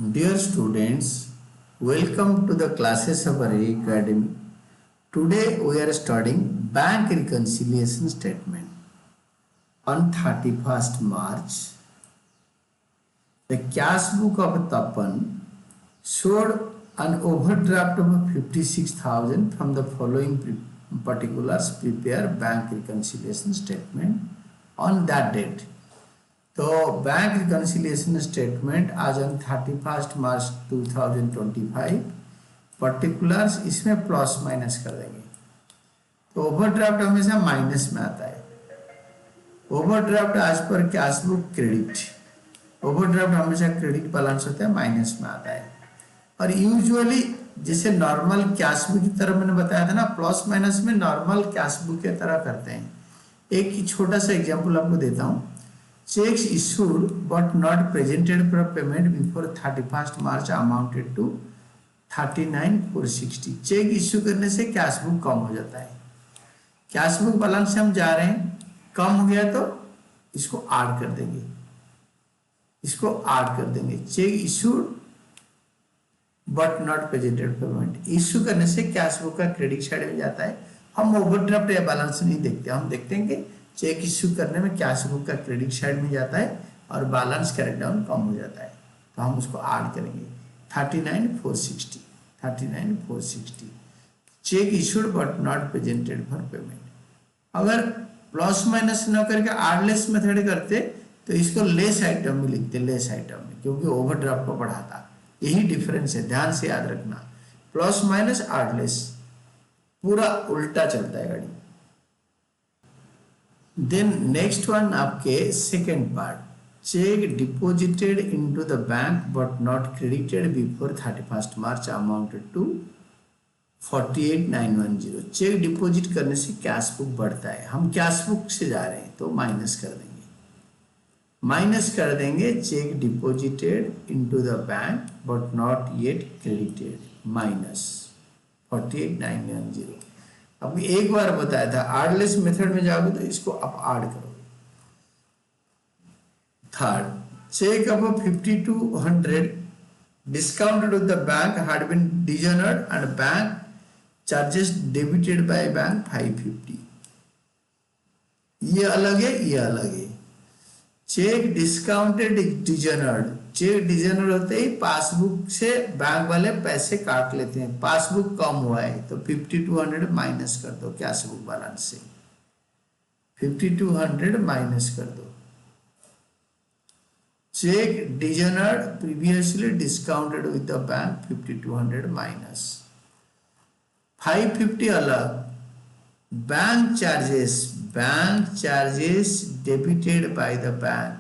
Dear students, welcome to the classes of Array Academy. Today we are studying bank reconciliation statement. On 31st March, the cash book of Tapan showed an overdraft of 56,000 from the following particulars. Prepare bank reconciliation statement on that date. तो bank reconciliation statement आज on 31 March 2025 particulars इसमें plus minus कर देंगे। तो overdraft हमेशा minus में आता है। ओवरड्राफ्ट आज पर कैश बुक क्रेडिट, ओवरड्राफ्ट हमेशा क्रेडिट बैलेंस होता है, माइनस में आता है। और यूजुअली जैसे नॉर्मल कैश बुक की तरह मैंने बताया था ना, प्लस माइनस में नॉर्मल कैश बुक की तरह करते हैं। एक छोटा सा एग्जाम्पल आपको देता हूँ। Checks issued but not presented for payment before 31st March amounted to 39,460। Cheque issue करने से कैश बुक कम हो जाता है। कैश बुक बैलेंस से हम जा रहे हैं, कम हो गया तो इसको ऐड कर देंगे, इसको ऐड कर देंगे। Check issued but not presented payment, issue करने से कैश बुक का क्रेडिट साइड में जाता है। हम ओवरड्राफ्ट या बैलेंस नहीं देखते, हम देखते हैं कि चेक इश्यू करने में कैश बुक का क्रेडिट साइड में जाता है और बैलेंस कैरेट डाउन कम हो जाता है, तो हम उसको ऐड करेंगे 39,460। 39,460 check issued but not presented for payment. अगर प्लस माइनस न करके एडलेस मेथड करते तो इसको लेस आइटम में लिखते, लेस आइटम में, क्योंकि ओवरड्राफ्ट को बढ़ाता। यही डिफरेंस है, ध्यान से याद रखना। प्लस माइनस एडलेस पूरा उल्टा चलता है गाड़ी। देन नेक्स्ट वन आपके second part, cheque deposited into the bank but not credited before 31st March amounted to 48,910। Cheque deposit करने से कैश बुक बढ़ता है, हम कैश बुक से जा रहे हैं तो माइनस कर देंगे, माइनस कर देंगे। Check deposited into the bank but not yet credited minus 48,910। अब एक बार बताया था एडलेस मेथड में जाओगे तो इसको आप ऐड करोगे। थर्ड, चेक अब 5200 discounted with the bank had been dishonored and bank charges debited by bank 550। ये अलग है, ये अलग है। चेक डिस्काउंटेड डिजनर्ड, चेक डिजनर्ड होते ही पासबुक से बैंक वाले पैसे काट लेते हैं। पासबुक कम हुआ है तो 5200 माइनस कर दो कैश बुक बैलेंस से, 5200 माइनस कर दो। Cheque dishonoured previously discounted with the bank 5200 minus 550 अलग। Bank charges debited by the bank,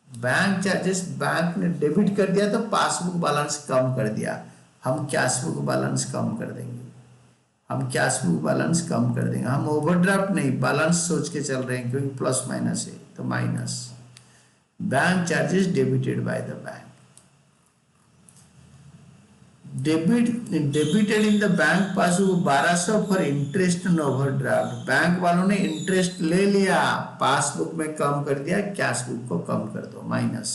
bank charges bank ने डेबिट कर दिया तो पासबुक बैलेंस कम कर दिया, हम कैश बुक बैलेंस कम कर देंगे, हम कैश बुक बैलेंस कम कर देंगे। हम ओवरड्राफ्ट नहीं बैलेंस सोच के चल रहे हैं क्योंकि प्लस माइनस है तो minus. Bank charges debited by the bank, debited in the bank passbook 1200 for interest and overdraft. Bank वालों ने इंटरेस्ट ले लिया, पासबुक में कम कर दिया, कैश बुक को कम कर दो minus.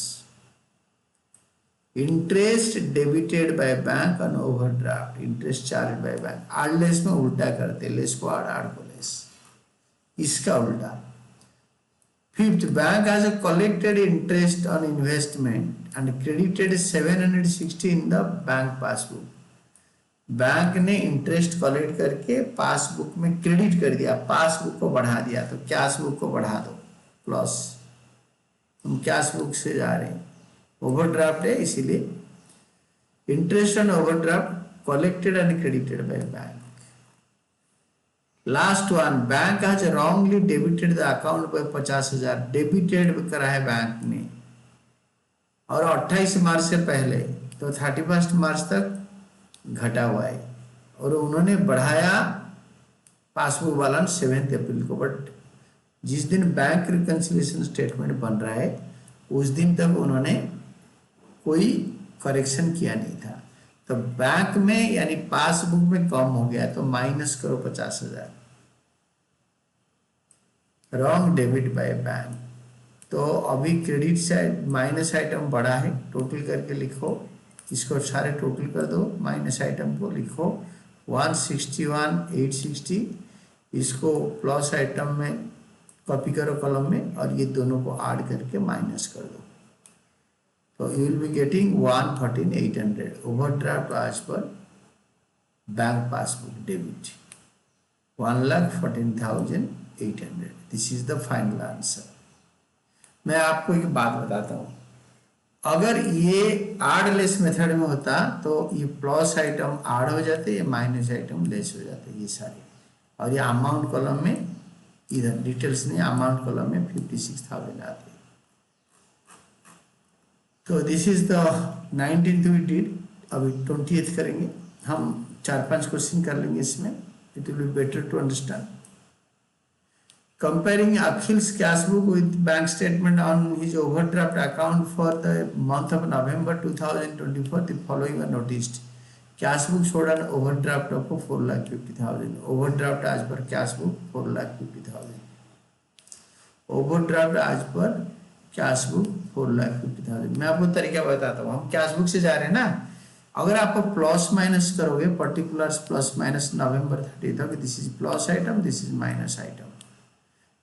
Interest debited by bank on overdraft, interest charge by bank. एडलेस में उल्टा करते, लेस को आड़ को लेस, इसका उल्टा। Fifth, bank has collected interest on investment and credited 760 in the bank passbook। Bank ने इंटरेस्ट कलेक्ट करके पासबुक में क्रेडिट कर दिया, पासबुक को बढ़ा दिया, तो कैश बुक को बढ़ा दो प्लस। हम कैश बुक से जा रहे हैं, ओवरड्राफ्ट है इसीलिए। Interest on overdraft collected and credited by bank. Last one, bank has wrongly debited the account by 50,000, debited करा है बैंक ने और 28 मार्च से पहले, तो 31 मार्च तक घटा हुआ है और उन्होंने बढ़ाया पासबुक बैलेंस 7 अप्रैल को। बट जिस दिन बैंक रिकन्सिलिएशन स्टेटमेंट बन रहा है उस दिन तक उन्होंने कोई करेक्शन किया नहीं था, तो बैंक में यानी पासबुक में कम हो गया तो माइनस करो 50,000, रॉन्ग डेबिट बाय बैंक। तो अभी क्रेडिट साइड माइनस आइटम बढ़ा है, टोटल करके लिखो इसको सारे टोटल कर दो, माइनस आइटम को लिखो 161,860, इसको प्लस आइटम में कॉपी करो कॉलम में और ये दोनों को ऐड करके माइनस कर दो, तो you will be getting 114,800 overdraft आज पर bank passbook debit 1,14,800। This is the final answer. मैं आपको एक बात बताता हूँ, अगर ये आर्डलेस मेथड में होता तो ये प्लस आइटम ऐड हो जाते, ये माइनस आइटम लेस हो जाते ये सारे, और ये अमाउंट कॉलम में इधर डिटेल्स नहीं, अमाउंट कॉलम में 56,000 आते। तो this is the 19th we did. अभी 20th करेंगे हम, 4-5 क्वेश्चन कर लेंगे इसमें, it will be better to understand. Comparing Akhil's cash book with bank statement on his overdraft account for the month of November 2024, the following are noticed. Cash book showed an overdraft of 4,50,000. Overdraft as per cash book 4,50,000. Overdraft as per cash book 4,50,000. मैं आपको तरीका बताता हूँ, हम cash book से जा रहे हैं ना, अगर आप प्लस माइनस करोगे पर्टिकुलर्स प्लस माइनस नवंबर 30 तक, this is plus item, this is minus item,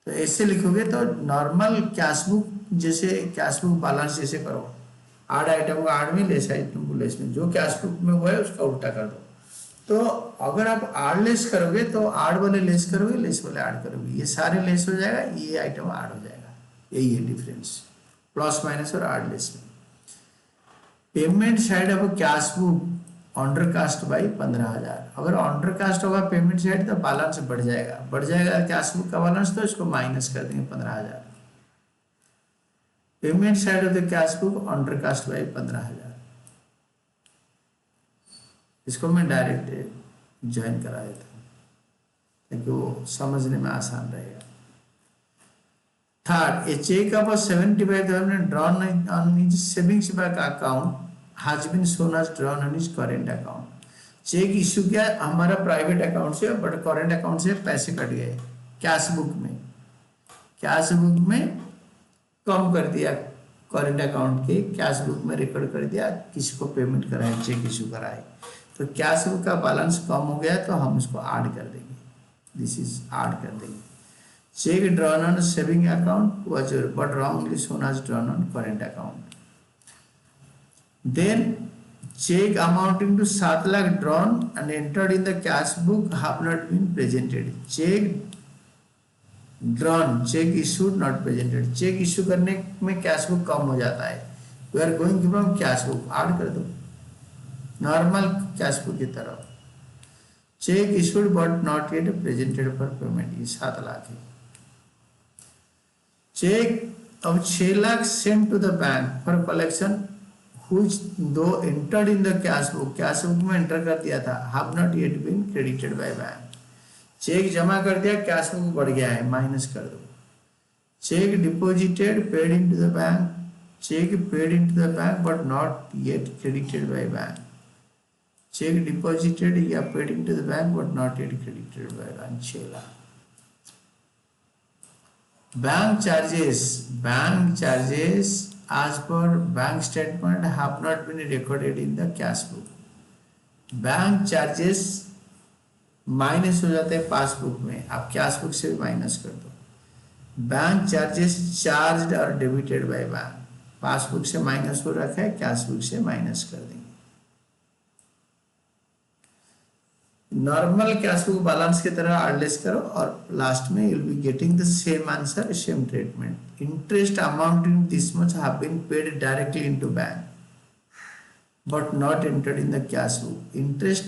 तो ऐसे लिखोगे तो नॉर्मल कैश बुक जैसे कैश बुक बैलेंस जैसे करो, आड आइटम को आड में, लेस आइटम को लेस में, जो कैश बुक में हुआ है उसका उल्टा कर दो। तो अगर आप आड लेस करोगे तो आड वाले लेस करोगे, लेस वाले आड करोगे, ये सारे लेस हो जाएगा, ये आइटम आड हो जाएगा, यही है डिफरेंस प्लस माइनस और आड लेस में। Payment side of cash book undercast by 15,000। अगर अंडरकास्ट होगा पेमेंट साइड तो बैलेंस बढ़ जाएगा कैश बुक का बैलेंस, तो इसको माइनस कर देंगे 15,000। Payment side of the cash book undercast by 15,000, इसको मैं डायरेक्ट ज्वाइन करा देता हूँ ताकि वो समझने में आसान रहेगा। Third, a cheque of 75,000 drawn on his savings bank account has been shown as drawn on his current account। Cheque issue किया हमारा प्राइवेट अकाउंट से, बट करंट अकाउंट से पैसे कट गए कैश बुक में कम कर दिया, करंट अकाउंट के कैश बुक में रिकॉर्ड कर दिया, किसी को पेमेंट कराए, चेक इशू कराए, तो कैश बुक का बैलेंस कम हो गया तो हम उसको ऐड कर देंगे, दिस इज ऐड कर देंगे। Cheque drawn on saving account was but wrongly shown as drawn on current account. Then check amounting to 7 lakh drawn and entered in the cash book have not been presented। check drawn, check issued not presented। check issue करने में cash book कम हो जाता है, we are going from cash book add कर दो normal cash book की तरफ। check issued but not yet presented for payment, ये 7 लाख है। check of 6 lakh sent to the bank for collection which though entered in the cash book में enter कर दिया था, have not yet been credited by bank। Cheque जमा कर दिया, cash book बढ़ गया है, माइनस कर दो। Cheque deposited paid into the bank, cheque paid into the bank but not yet credited by bank. Cheque deposited या paid into the bank but not yet credited by bank, 6 lakh. Bank charges as per bank statement have not been recorded in the cash book। Bank charges minus हो जाते हैं passbook में, आप cash book से भी minus कर दो। Bank charges charge और डेबिटेड बाय बैंक, पासबुक से माइनस हो रखा है, कैश बुक से माइनस कर देंगे। नॉर्मल कैश बुक बैलेंस की तरह एडलेस करो और लास्ट में you will be getting the same answer, same treatment. Interest amounting this much have been paid directly into bank but not entered in the cash book. Interest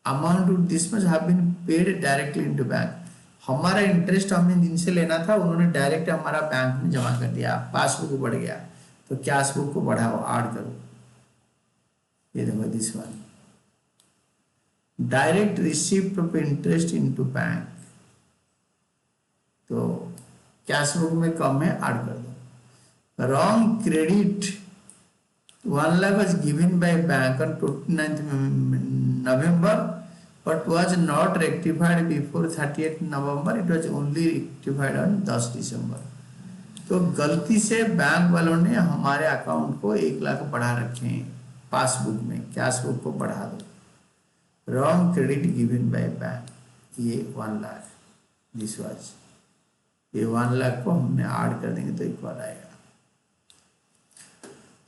amount this much have been paid directly into bank, हमारा interest हमने जिनसे लेना था उन्होंने direct हमारा bank में जमा कर दिया, पासबुक बढ़ गया, तो कैश बुक को बढ़ाओ, ऐड करो। ये देखो this one, direct receipt of interest into bank, तो कैश बुक में कम है, ऐड कर दो। Wrong credit 1 lakh was given by bank on 29th November but was not rectified before 30th November, it was only rectified on 10 December। तो गलती से bank वालों ने हमारे अकाउंट को 1 लाख बढ़ा रखे हैं, पासबुक में कैश बुक को बढ़ा दो। Wrong credit given by bank, ये 1 लाख दिस वाज, ये 1 लाख को हमने ऐड कर देंगे तो इक्वल आएगा।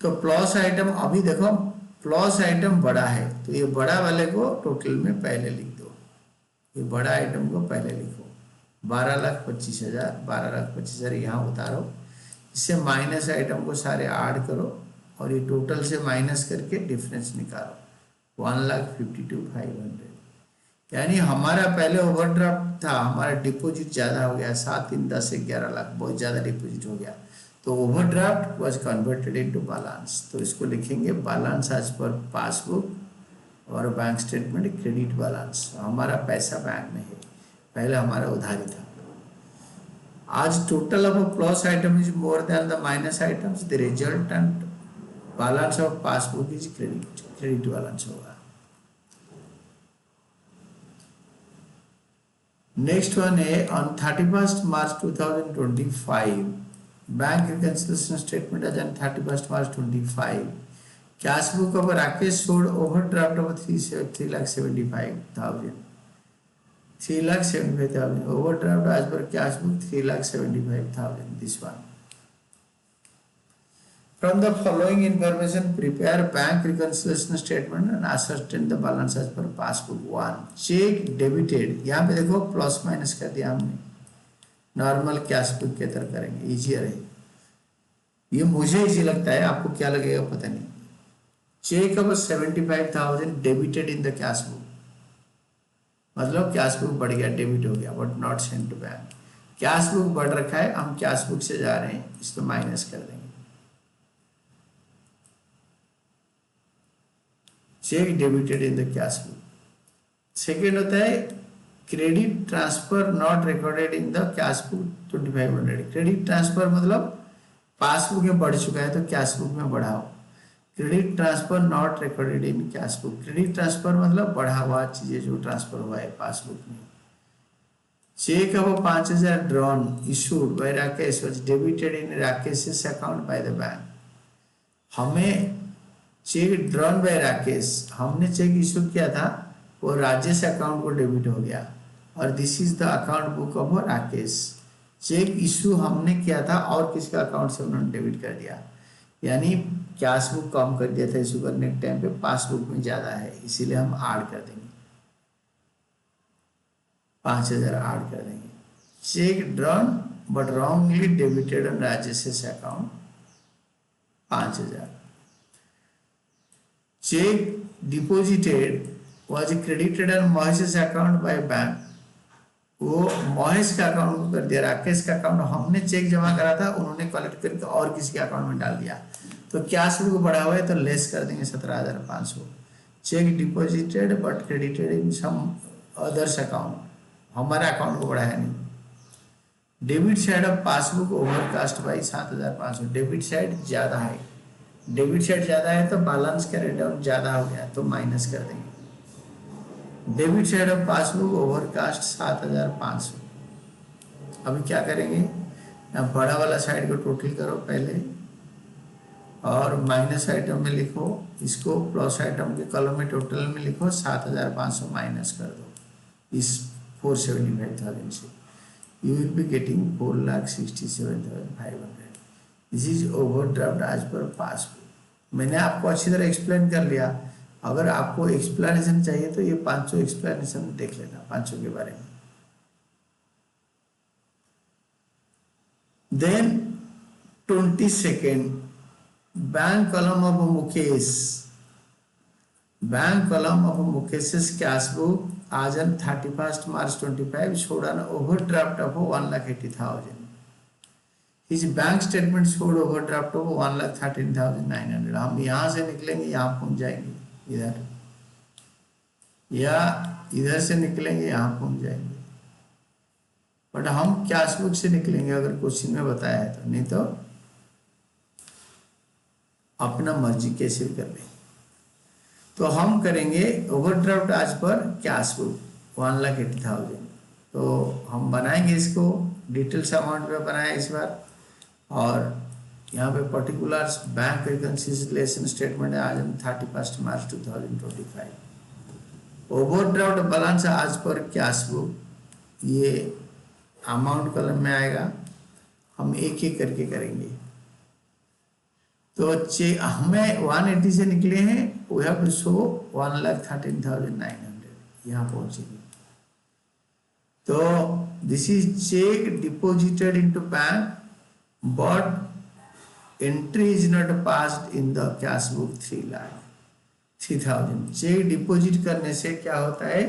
तो प्लस आइटम अभी देखो प्लस आइटम बड़ा है तो ये बड़ा वाले को टोटल में पहले लिख दो, ये बड़ा आइटम को पहले लिखो। 12,25,000, 12,25,000 यहाँ उतारो, इससे माइनस आइटम को सारे ऐड करो और ये टोटल से माइनस करके डिफरेंस निकालो 1,52,500। यानी हमारा पहले ओवरड्राफ्ट था, हमारा डिपॉजिट ज़्यादा हो गया, 7, 3, 10, 11 लाख, बहुत ज़्यादा डिपॉजिट हो गया, तो overdraft was converted into balance. तो इसको लिखेंगे बैलेंस एज पर पासबुक और बैंक स्टेटमेंट क्रेडिट बैलेंस। हमारा पैसा बैंक में है, पहले हमारा उधारी था। आज total of plus item is more than the minus items, the resultant balance of passbook is credit balance होगा। नेक्स्ट वन है on 31st March 2025 bank reconciliation statement as on 31st March 25 cash book of Rakesh showed overdraft of 3,75,000 overdraft as per cash book 3,75,000 this one. From the following information, prepare bank reconciliation statement and ascertain the balance as per passbook. 1. Check debited, यहाँ पे देखो plus minus कर दिया हमने, normal cash book के तरह करेंगे, easier है ये, मुझे इजी लगता है, आपको क्या लगेगा पता नहीं। चेक अब 75,000 debited in the cash book, मतलब कैश बुक बढ़ गया, डेबिट हो गया, but not sent to bank. Cash book बढ़ रखा है, हम कैश बुक से जा रहे हैं, इसको माइनस कर देंगे। Cheque debited in the cash book. Second होता है credit transfer not recorded in the cash book 2,500। Credit transfer मतलब पासबुक में बढ़ चुका है तो कैश बुक में बढ़ाओ। Credit transfer not recorded in cash book, credit transfer मतलब बढ़ा हुआ चीजें जो ट्रांसफर हुआ है पासबुक में। Cheque of 5,000 drawn issued by Rakesh was debited in Rakesh account by the bank. हमें चेक ड्रॉन बाय राकेश, हमने चेक इशू किया था, वो राजेश अकाउंट को डेबिट हो गया और this is the account book of Rakesh. Cheque issue हमने किया था और किसका अकाउंट से उन्होंने डेबिट कर दिया, यानी कैश बुक कम कर दिया था इशू करने के टाइम पे, पासबुक में ज्यादा है, इसीलिए हम ऐड कर देंगे, 5,000 ऐड कर देंगे। Cheque drawn but wrongly debited on Rajesh account 5,000। Check deposited was credited on Mahesh account by bank, वो महेश का अकाउंट को कर दिया, राकेश का अकाउंट हमने चेक जमा करा था, उन्होंने कलेक्ट करके और किसी के अकाउंट में डाल दिया, तो कैश बुक बढ़ा हुआ है तो लेस कर देंगे 17,500। Cheque deposited but credited in some others account, हमारा अकाउंट को बढ़ाया नहीं। Debit side of passbook overcast by 7,500, debit side ज्यादा है, डेबिट साइड ज्यादा है तो बैलेंस कैरी डाउन ज्यादा हो गया तो माइनस कर देंगे। Debit side of passbook overcast 7,500। अभी क्या करेंगे, बड़ा वाला साइड को टोटल करो पहले और माइनस आइटम में लिखो, इसको प्लस आइटम के कॉलम में टोटल में लिखो, 7,500 माइनस कर दो इस 475,000 से, you will be getting 4,67,500। This is overdraft as per passbook. मैंने आपको अच्छी तरह एक्सप्लेन कर लिया, अगर आपको एक्सप्लेनेशन चाहिए तो ये 500 एक्सप्लेनेशन देख लेना 500 के बारे में। Then 22nd bank column of Mukesh, bank column of Mukesh cash book आज on 31st March 25 showed an overdraft of 1,80,000. His bank statement showed overdraft of 1,13,900. हम यहाँ से निकलेंगे, यहाँ पहुंच जाएंगे इधर, या इधर से निकलेंगे यहाँ पहुंच जाएंगे, बट हम कैश बुक से निकलेंगे अगर क्वेश्चन में बताया है तो, नहीं तो अपना मर्जी कैसे भी कर लेंगे। तो हम करेंगे ओवरड्राफ्ट आज पर कैश बुक 1,80,000, तो हम बनाएंगे इसको, डिटेल्स अमाउंट में बनाया इस बार, और यहाँ पे पर्टिकुलर्स बैंक रिकंसिलिएशन स्टेटमेंट है आज हम 31 मार्च 2025। ओवरड्राफ्ट बैलेंस आज पर कैश बुक, ये अमाउंट कॉलम में आएगा, हम एक एक करके करेंगे। तो चेक हमें 180 से निकले हैं, वी हैव टू शो 1,13,900, यहाँ पहुंचेंगे। तो this is cheque deposited into bank but entry is not passed in the cash book 3,03,000। Cheque deposit करने से क्या होता है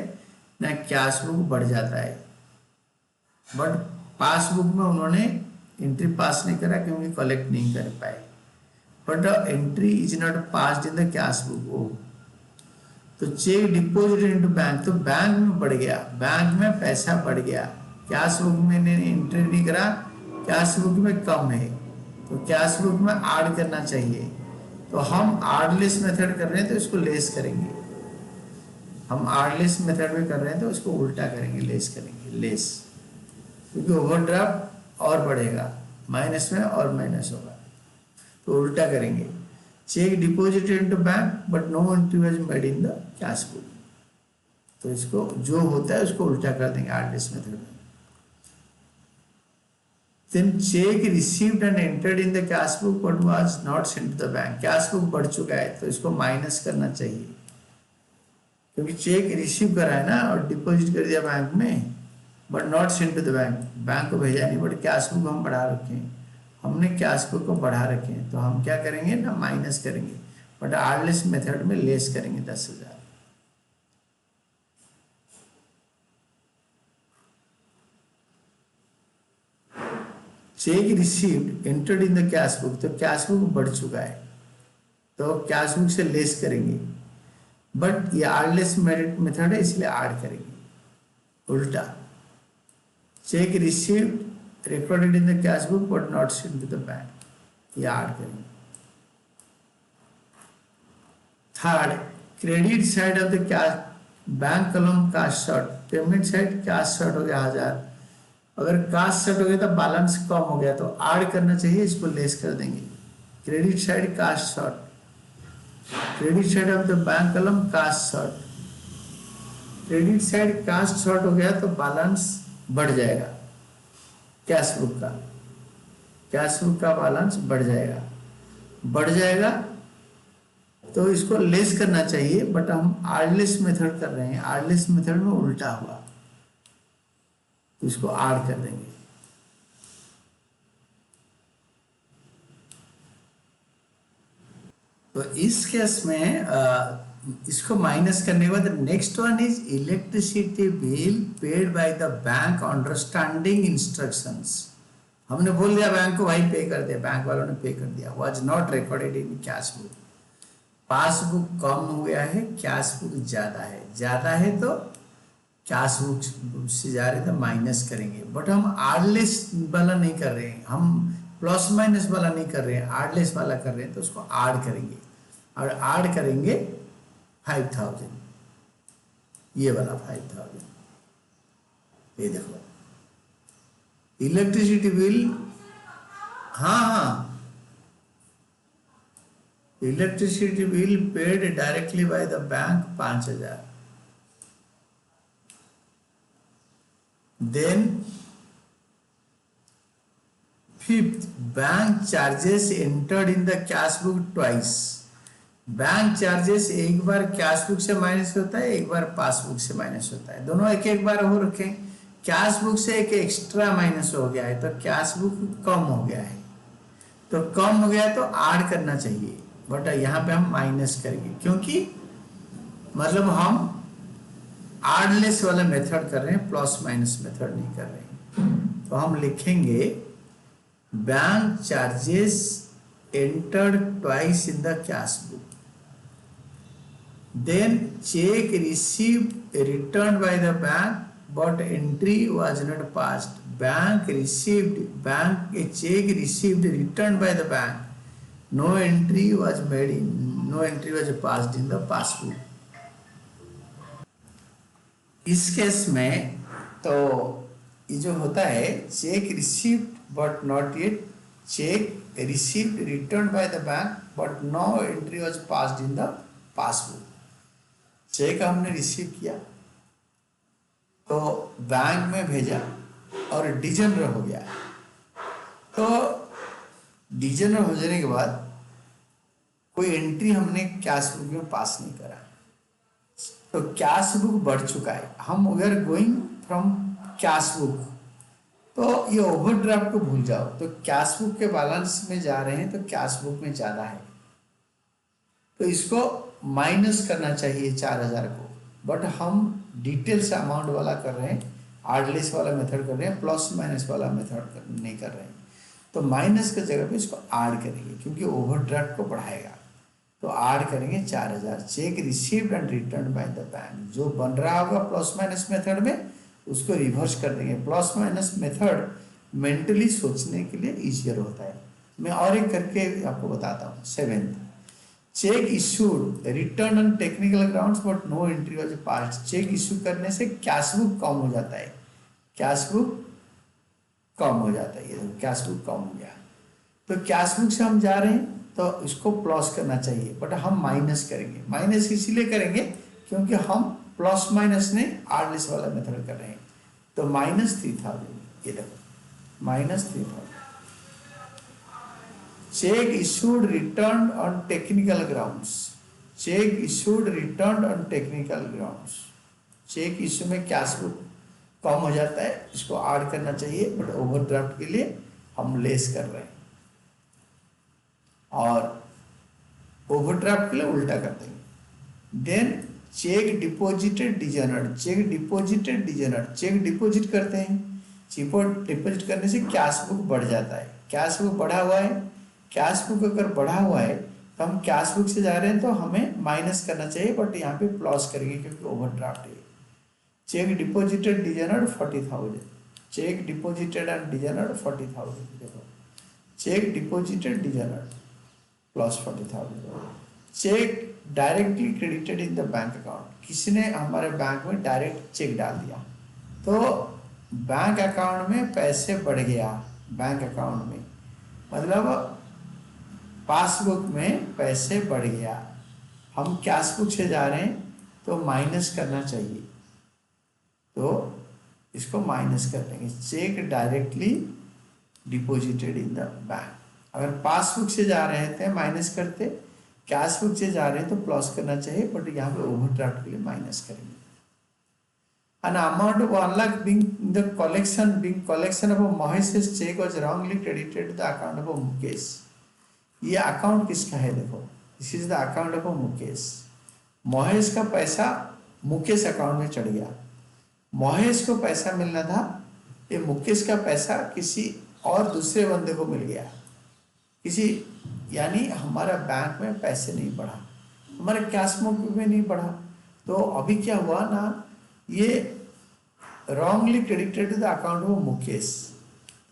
ना, कैश बुक बढ़ जाता है, बट पासबुक में उन्होंने एंट्री पास नहीं करा क्योंकि कलेक्ट नहीं कर पाए, but entry is not passed in the cash book. ओ तो चेक डिपॉजिट इनटू बैंक, तो बैंक में बढ़ गया, बैंक में पैसा बढ़ गया, कैश बुक में एंट्री नहीं करा, कैश बुक में कम है, तो कैश बुक में ऐड करना चाहिए। तो हम आर्डलेस मेथड कर रहे हैं तो इसको लेस करेंगे, हम आर्डलेस मेथड में कर रहे हैं तो इसको उल्टा करेंगे, लेस करेंगे, लेस, क्योंकि ओवरड्राफ्ट और बढ़ेगा, माइनस में और माइनस होगा, तो उल्टा करेंगे। Cheque deposited into bank but no entry was made in the cash book, तो इसको जो होता है उसको उल्टा कर देंगे आर्डलेस मेथड में। Then check received and entered in the cash book but was not sent to the bank, cash book बढ़ चुका है तो इसको माइनस करना चाहिए, क्योंकि चेक रिसीव करा है ना और डिपॉजिट कर दिया बैंक में, but not sent to the bank, bank को भेजा नहीं, बट कैश बुक हम बढ़ा रखे हैं, हमने कैश बुक को बढ़ा रखे हैं, तो हम क्या करेंगे ना, माइनस करेंगे, बट आर्डलेस मेथड में लेस करेंगे 10,000। Cheque received entered in the cash book, तो कैश बुक बढ़ चुका है तो कैश बुक से लेस करेंगे, बट ये आर्डलेस मेथड है इसलिए ऐड करेंगे, उल्टा। Cheque received recorded in the cash book but not sent to the bank, ये ऐड करेंगे। Third, credit side of the cash bank column cash short, payment side cash short हो गया 1000, अगर कास्ट सेट हो गया तो बैलेंस कम हो गया तो ऐड करना चाहिए, इसको लेस कर देंगे। Credit side cast short, credit side of the bank column cast short, credit side cast short हो गया तो बैलेंस बढ़ जाएगा, कैश बुक का, कैश बुक का बैलेंस बढ़ जाएगा, बढ़ जाएगा तो इसको लेस करना चाहिए, बट हम आर्डलेस मेथड कर रहे हैं, आर्डलेस मेथड में उल्टा हुआ तो इसको ऐड कर देंगे। तो इस केस में इसको माइनस करने के बाद next one is electricity bill paid by the bank understanding instructions, हमने बोल दिया बैंक को भाई पे कर दिया, बैंक वालों ने पे कर दिया, was not recorded in cash book, passbook कम हो गया है, कैश बुक ज्यादा है, ज्यादा है तो कैश बुक से जा रहे थे माइनस करेंगे, बट हम आर्डलेस वाला नहीं कर रहे हैं, हम प्लस माइनस वाला नहीं कर रहे हैं, आर्डलेस वाला कर रहे हैं, तो उसको ऐड करेंगे और ऐड करेंगे 5,000, ये वाला 5,000, ये देखो इलेक्ट्रिसिटी बिल, हाँ electricity bill paid directly by the bank 5,000, then fifth, bank charges entered in the cash book twice, bank charges एक बार कैश बुक से माइनस होता है, एक बार पासबुक से माइनस होता है, दोनों एक एक बार हो रखे, कैश बुक से एक एक्स्ट्रा माइनस हो गया है तो कैश बुक कम हो गया है, तो कम हो गया तो ऐड करना चाहिए, बट यहाँ पे हम माइनस करेंगे क्योंकि मतलब हम आर्डलेस वाला मेथड कर रहे हैं, प्लस माइनस मेथड नहीं कर रहे हैं, तो हम लिखेंगे bank charges entered twice in the cash book, then cheque received returned by the bank but entry was not passed, bank received, bank a cheque received returned by the bank, no entry was made in, no entry was passed in the passbook. इस case में तो ये जो होता है cheque received but not yet cheque received returned by the bank but no entry was passed in the passbook. Cheque हमने receive किया तो बैंक में भेजा और डिजनर हो गया। तो डिजनर हो जाने के बाद कोई एंट्री हमने कैश बुक में पास नहीं करा, तो कैश बुक बढ़ चुका है। हम we are going from cash book, तो ये ओवरड्राफ्ट को भूल जाओ। तो कैश बुक के बैलेंस में जा रहे हैं तो कैश बुक में ज़्यादा है, तो इसको माइनस करना चाहिए 4000 को, बट हम डिटेल से अमाउंट वाला कर रहे हैं, आर्डलेस वाला मेथड कर रहे हैं, प्लस माइनस वाला मेथड नहीं कर रहे हैं। तो माइनस के जगह पे इसको ऐड करेंगे क्योंकि ओवरड्राफ्ट को बढ़ाएगा, तो ऐड करेंगे 4000। Check received and return by the bank, जो बन रहा होगा प्लस माइनस मेथड में उसको रिवर्स कर देंगे। प्लस माइनस मेथड मेंटली सोचने के लिए इजियर होता है। मैं और एक करके आपको बताता हूँ। 7th, cheque issued returned on technical grounds but no entry was passed. Cheque issue करने से कैश बुक कम हो जाता है, कैश बुक कम हो जाता है। ये कैश बुक कम हो गया, तो कैश बुक से हम जा रहे हैं तो इसको प्लस करना चाहिए, बट हम माइनस करेंगे। माइनस इसीलिए करेंगे क्योंकि हम प्लस माइनस ने आर्डलेस वाला मेथड कर रहे हैं। तो -3000, ये देखो -3000। Cheque issued returned on technical grounds, cheque issued returned on technical grounds. Cheque issue में कैश बुक कम हो जाता है, इसको ऐड करना चाहिए, बट ओवरड्राफ्ट के लिए हम लेस कर रहे हैं और ओवरड्राफ्ट के लिए उल्टा कर देंगे। Then cheque deposited dishonoured, cheque deposited dishonoured, cheque deposit करते हैं, डिपॉजिट करने से कैश बुक बढ़ जाता है। कैश बुक बढ़ा हुआ है, कैश बुक अगर बढ़ा हुआ है तो हम कैश बुक से जा रहे हैं तो हमें माइनस करना चाहिए, बट यहाँ पे प्लस करेंगे क्योंकि ओवरड्राफ्ट है। Cheque deposited dishonoured 40,000, cheque deposited and dishonoured 40,000। देखो cheque deposited dishonoured plus 40,000। Cheque directly credited in the bank account, किसी ने हमारे बैंक में डायरेक्ट चेक डाल दिया तो बैंक अकाउंट में पैसे बढ़ गया। बैंक अकाउंट में मतलब पासबुक में पैसे बढ़ गया, हम कैश बुक से जा रहे हैं तो माइनस करना चाहिए, तो इसको माइनस कर देंगे। Cheque directly deposited in the bank, अगर पासबुक से जा रहे थे माइनस करते, कैश बुक से जा रहे हैं तो प्लस करना चाहिए, बट यहाँ पे ओवरड्राफ्ट के लिए माइनस करेंगे। An amount of 1 lakh being the collection of a Mahesh's check was wrongly credited to the account of a Mukesh। ये अकाउंट किसका है? देखो this is the account of a Mukesh. Mahesh का पैसा मुकेश अकाउंट में चढ़ गया, महेश को पैसा मिलना था, ये मुकेश का पैसा किसी और दूसरे बंदे को मिल गया, किसी, यानी हमारा बैंक में पैसे नहीं बढ़ा, हमारे कैश बुक में नहीं बढ़ा। तो अभी क्या हुआ ना, ये wrongly credited to the account of Mukesh.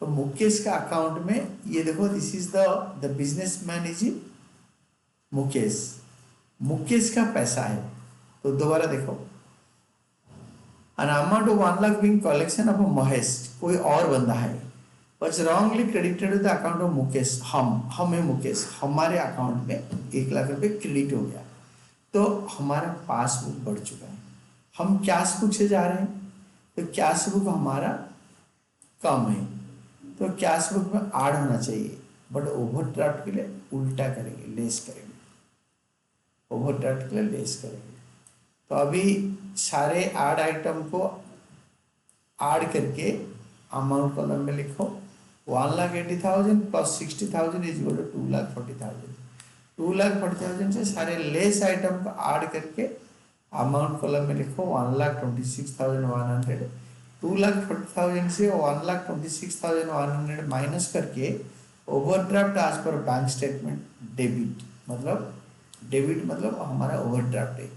तो मुकेश का अकाउंट में ये देखो, this is the businessman is Mukesh, Mukesh का पैसा है। तो दोबारा देखो, an amount of 1 lakh being collection of a Mahesh, कोई और बंदा है, but wrongly credited to the account of Mukesh. हम है मुकेश, हमारे अकाउंट में 1 लाख रुपए क्रेडिट हो गया, तो हमारा पासबुक बढ़ चुका है। हम कैश बुक से जा रहे हैं तो कैश बुक हमारा कम है, तो कैश बुक में ऐड होना चाहिए, बट ओवरड्राफ्ट के लिए उल्टा करेंगे, लेस करेंगे, ओवरड्राफ्ट के लिए लेस करेंगे। तो अभी सारे ऐड आइटम को ऐड करके अमाउंट कॉलम में लिखो, 1,80,000 प्लस 60,000 इज इक्वल टू 2,40,000। 2,40,000 से सारे लेस आइटम को ऐड करके अमाउंट कॉलम में लिखो 1,26,100। 2,40,000 से 1,26,100 माइनस करके overdraft as per bank statement debit, मतलब हमारा ओवरड्राफ्ट है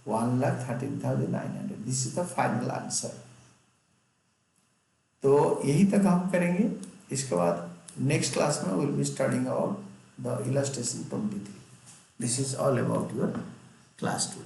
1,13,900। This is the final answer. तो यही तक हम करेंगे, इसके बाद नेक्स्ट क्लास में will be studying about the illustration 23। This is all about your class 2।